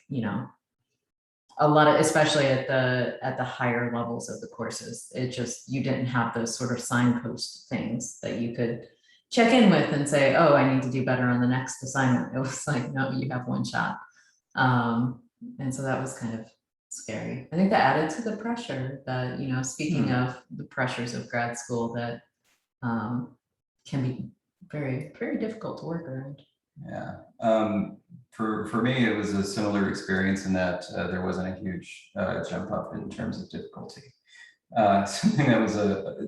a lot of, especially at the higher levels of the courses, it just, you didn't have those sort of signpost things that you could check in with and say, oh, I need to do better on the next assignment. It was like, no, you have one shot. And so that was kind of scary. I think that added to the pressure that, speaking of the pressures of grad school, that can be very, very difficult to work around. Yeah. For me, it was a similar experience in that there wasn't a huge jump up in terms of difficulty. Something that was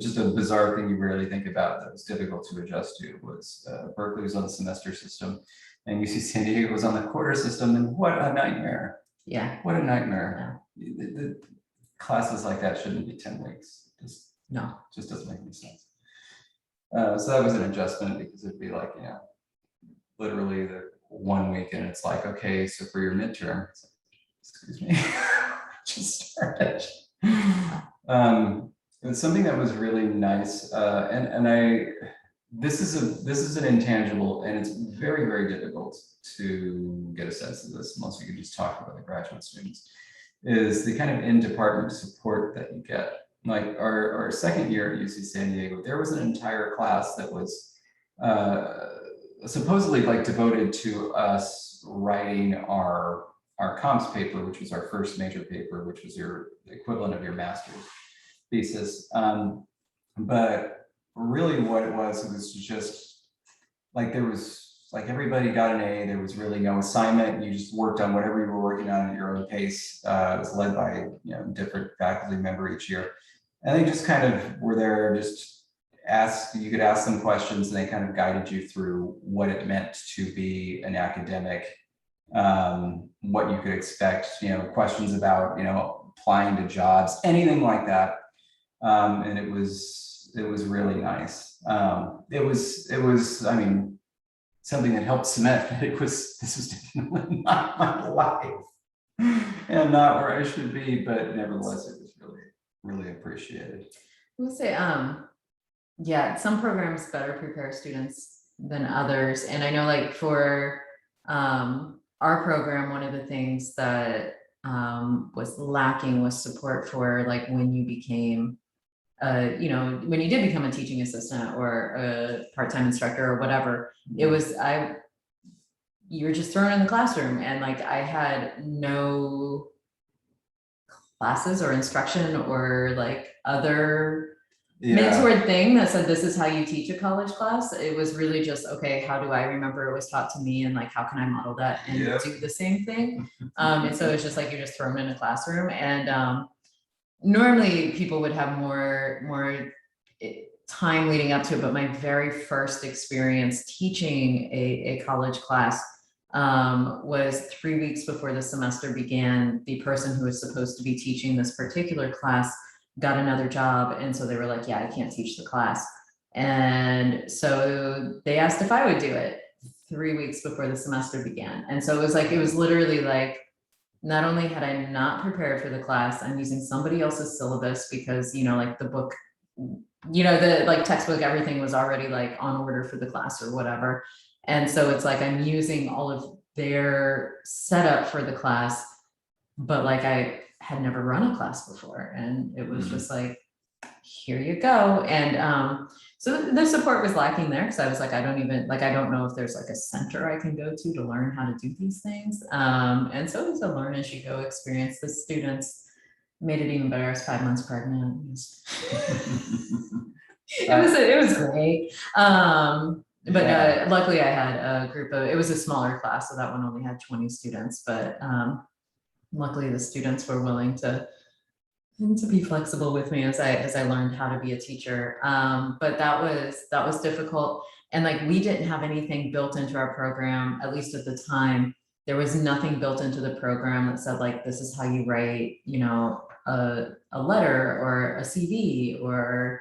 just a bizarre thing you rarely think about that was difficult to adjust to was Berkeley was on the semester system, and UC San Diego was on the quarter system, and what a nightmare. Yeah. What a nightmare. Yeah. The classes like that shouldn't be 10 weeks. Just doesn't make any sense. So that was an adjustment, because it'd be like, literally the 1 week, and it's like, okay, so for your midterm, excuse me, just started. It's something that was really nice, this is an intangible, and it's very, very difficult to get a sense of this unless you can just talk about the graduate students, is the kind of in-department support that you get. Like our second year at UC San Diego, there was an entire class that was supposedly like devoted to us writing our comps paper, which was our first major paper, which was your equivalent of your master's thesis. But really what it was just like, there was like, everybody got an A, there was really no assignment, you just worked on whatever you were working on at your own pace. It was led by different faculty member each year, and they just kind of were there, just you could ask them questions, and they kind of guided you through what it meant to be an academic what you could expect, questions about, applying to jobs, anything like that. And it was really nice. It was, I mean, something that helped cement that this was definitely not my life and not where I should be, but nevertheless, it was really, really appreciated. I will say, yeah, some programs better prepare students than others. And I know like for our program, one of the things that was lacking was support for like when you became, when you did become a teaching assistant or a part-time instructor or whatever, it was, you were just thrown in the classroom, and like I had no classes or instruction or like other mentored thing that said this is how you teach a college class. It was really just, okay, how do I remember it was taught to me, and like how can I model that and do the same thing? And so it's just like you're just thrown in a classroom, and normally people would have more time leading up to it, but my very first experience teaching a college class was 3 weeks before the semester began. The person who was supposed to be teaching this particular class got another job, and so they were like, yeah, I can't teach the class. And so they asked if I would do it 3 weeks before the semester began. And so it was literally like, not only had I not prepared for the class, I'm using somebody else's syllabus because, like the book, the like textbook, everything was already like on order for the class or whatever. And so it's like I'm using all of their setup for the class, but like I had never run a class before. And it was just like, here you go. And so the support was lacking there, because I was like, I don't know if there's like a center I can go to learn how to do these things. And so it was a learn as you go experience. The students made it even better. I was 5 months pregnant. It was great. But luckily I had a group of, it was a smaller class, so that one only had 20 students, but luckily the students were willing to be flexible with me as I learned how to be a teacher. But that was difficult. And like, we didn't have anything built into our program, at least at the time. There was nothing built into the program that said like, this is how you write, a letter or a CV or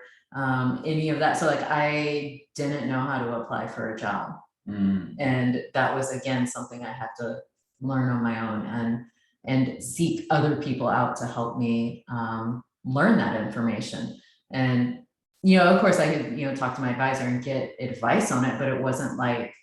any of that. So like, I didn't know how to apply for a job. And that was, again, something I had to learn on my own and seek other people out to help me learn that information. And, of course I could, talk to my advisor and get advice on it, but it wasn't like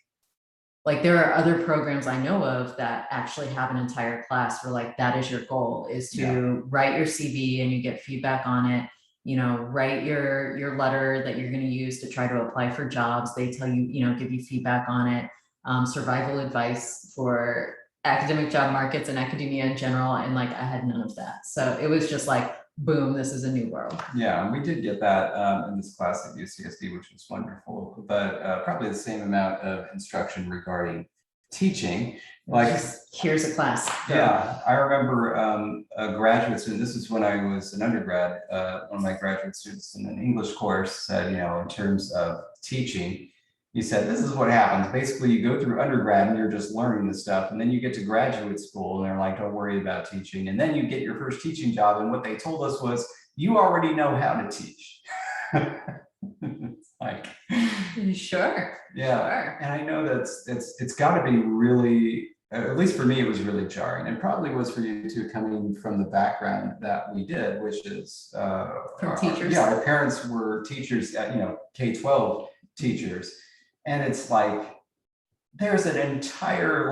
there are other programs I know of that actually have an entire class where like, that is your goal, is to write your CV and you get feedback on it, write your letter that you're going to use to try to apply for jobs. They tell you, give you feedback on it, survival advice for academic job markets and academia in general. And like, I had none of that. So it was just like, boom, this is a new world. Yeah, and we did get that in this class at UCSD, which was wonderful, but probably the same amount of instruction regarding teaching. Like, just, here's a class. Yeah, I remember a graduate student, this is when I was an undergrad, one of my graduate students in an English course said, in terms of teaching, he said, this is what happens. Basically, you go through undergrad and you're just learning the stuff. And then you get to graduate school and they're like, don't worry about teaching. And then you get your first teaching job. And what they told us was, you already know how to teach. It's like, sure. Yeah. Sure. And I know it's got to be really, at least for me, it was really jarring, and probably was for you too, coming from the background that we did, which is from teachers. Our parents were teachers at, K-12 teachers. And it's like, there's an entire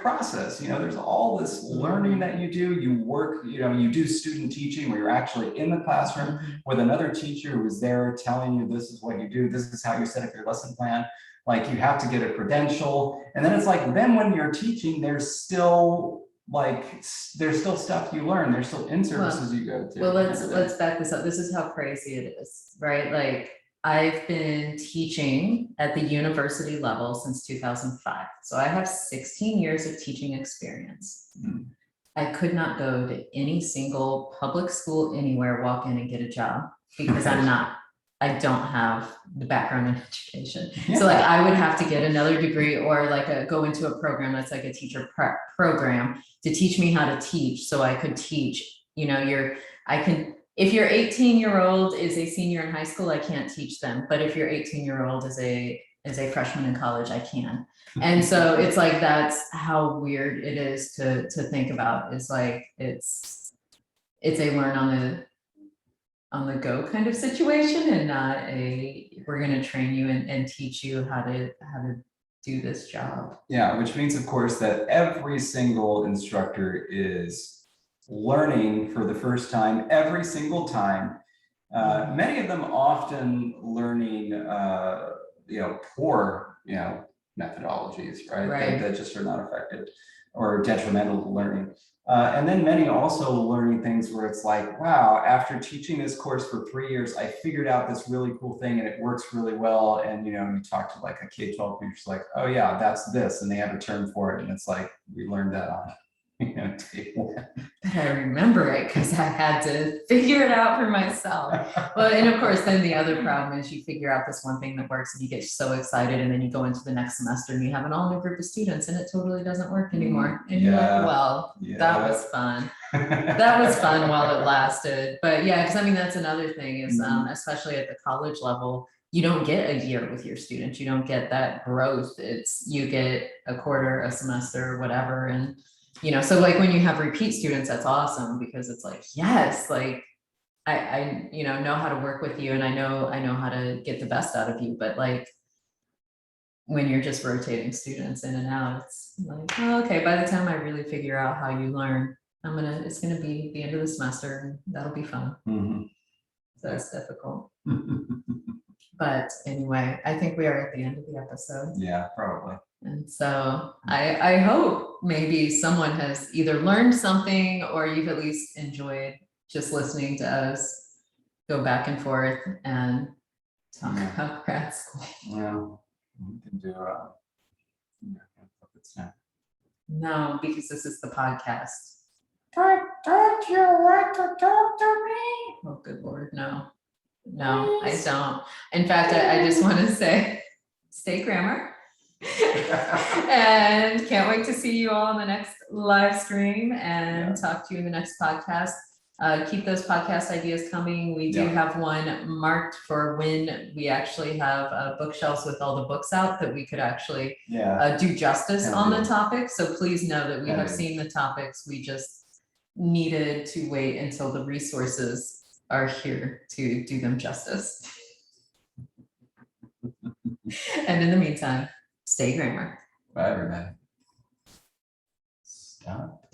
process, there's all this learning that you do. You work, you do student teaching where you're actually in the classroom with another teacher who is there telling you, this is what you do, this is how you set up your lesson plan. Like, you have to get a credential. And then it's like, then when you're teaching, there's still stuff you learn. There's still in-services you go to. Well, let's back this up. This is how crazy it is, right? Like, I've been teaching at the university level since 2005. So I have 16 years of teaching experience. I could not go to any single public school anywhere, walk in and get a job, because I'm not I don't have the background in education. Yeah. So like I would have to get another degree or like go into a program that's like a teacher prep program to teach me how to teach so I could teach, if your 18-year-old is a senior in high school, I can't teach them. But if your 18-year-old is a freshman in college, I can. And so it's like, that's how weird it is to think about. It's like, it's a learn on the go kind of situation, and not we're going to train you and teach you how to do this job. Yeah, which means, of course, that every single instructor is learning for the first time every single time. Many of them often learning, poor, methodologies, right? Right. That just are not effective or detrimental to learning. And then many also learning things where it's like, wow, after teaching this course for 3 years, I figured out this really cool thing and it works really well. And, you talk to like a K-12 teacher, like, oh yeah, that's this. And they have a term for it. And it's like, we learned that on, day one. But I remember it because I had to figure it out for myself. Well, and of course, then the other problem is you figure out this one thing that works and you get so excited, and then you go into the next semester and you have an all new group of students and it totally doesn't work anymore. And you're like, well, that was fun. That was fun while it lasted. But yeah, because I mean, that's another thing is, especially at the college level, you don't get a year with your students. You don't get that growth. You get a quarter, a semester, whatever. And so like when you have repeat students, that's awesome, because it's like, yes, like I know how to work with you, and I know how to get the best out of you. But like when you're just rotating students in and out, it's like, oh, okay, by the time I really figure out how you learn, it's gonna be the end of the semester, and that'll be fun. So it's difficult. But anyway, I think we are at the end of the episode. Yeah, probably. And so I hope maybe someone has either learned something, or you've at least enjoyed just listening to us go back and forth and talk about grad school. Yeah, we can do No, because this is the podcast. Don't you want to talk to me? Oh, good Lord, no. No, I don't. In fact, I just want to say, stay grammar. And can't wait to see you all on the next live stream and talk to you in the next podcast. Keep those podcast ideas coming. We do have one marked for when we actually have bookshelves with all the books out that we could actually do justice on the topic. So please know that we have seen the topics. We just needed to wait until the resources are here to do them justice. And in the meantime, stay grammar. Bye, everybody. Stop.